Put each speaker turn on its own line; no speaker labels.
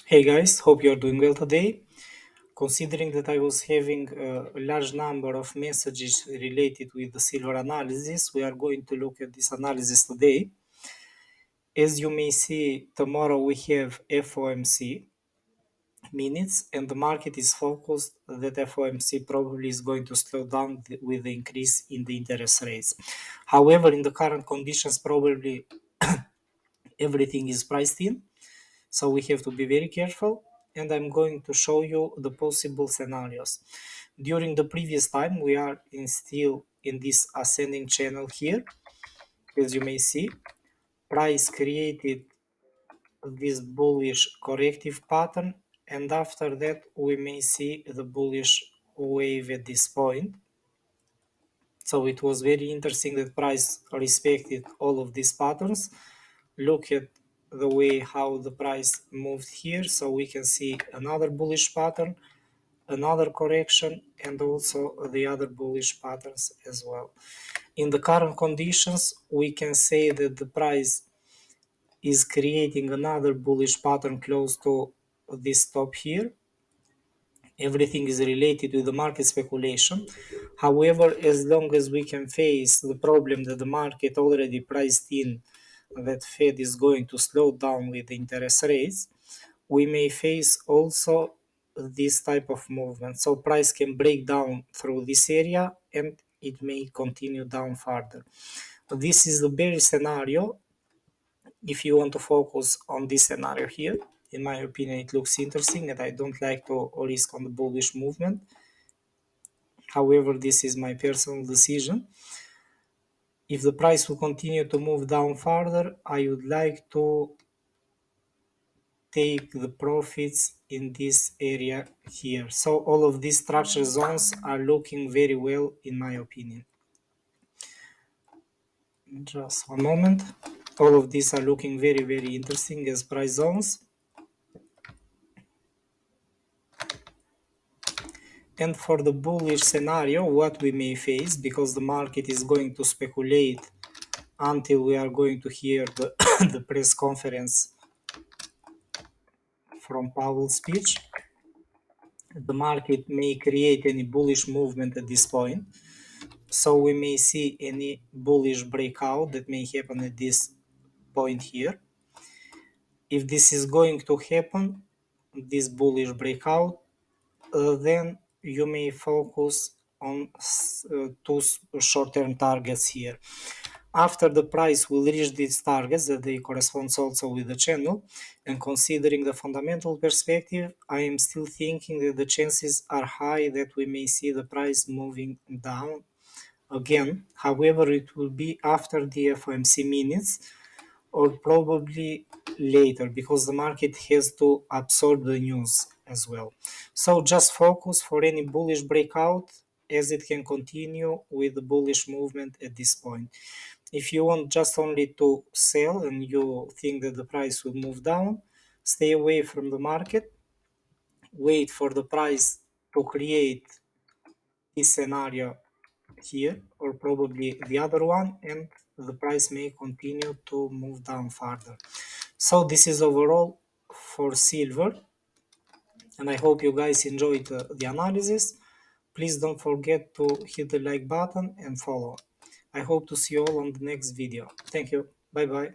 Hey guys, hope you're doing well today. Considering that I was having a large number of messages related with the silver analysis, we are going to look at this analysis today. As you may see, tomorrow we have FOMC minutes and the market is focused that FOMC probably is going to slow down with the increase in the interest rates. However, in the current conditions, probably everything is priced in. So we have to be very careful, and I'm going to show you the possible scenarios. During the previous time, we are still in this ascending channel here. As you may see, price created this bullish corrective pattern, and after that we may see the bullish wave at this point. So it was very interesting that price respected all of these patterns. Look at the way how the price moved here, so we can see another bullish pattern, another correction, and also the other bullish patterns as well. In the current conditions, we can say that the price is creating another bullish pattern close to this top here. Everything is related with the market speculation. However, as long as we can face the problem that the market already priced in that Fed is going to slow down with interest rates, we may face also this type of movement. So price can break down through this area and it may continue down further. This is the bearish scenario. If you want to focus on this scenario here, in my opinion, it looks interesting and I don't like to risk on the bullish movement. However, this is my personal decision. If the price will continue to move down further, I would like to take the profits in this area here. So all of these structure zones are looking very well in my opinion. Just one moment. All of these are looking very interesting as price zones. And for the bullish scenario, what we may face, because the market is going to speculate until we are going to hear the, the press conference from Powell's speech, the market may create any bullish movement at this point. So we may see any bullish breakout that may happen at this point here. If this is going to happen, this bullish breakout, then you may focus on two short-term targets here. After the price will reach these targets that they correspond also with the channel, and considering the fundamental perspective, I am still thinking that the chances are high that we may see the price moving down again. However, it will be after the FOMC minutes or probably later because the market has to absorb the news as well. So just focus for any bullish breakout as it can continue with the bullish movement at this point. If you want just only to sell and you think that the price will move down, stay away from the market, wait for the price to create this scenario here or probably the other one, and the price may continue to move down further. So this is overall for silver, and I hope you guys enjoyed the analysis. Please don't forget to hit the like button and follow. I hope to see you all on the next video. Thank you. Bye bye.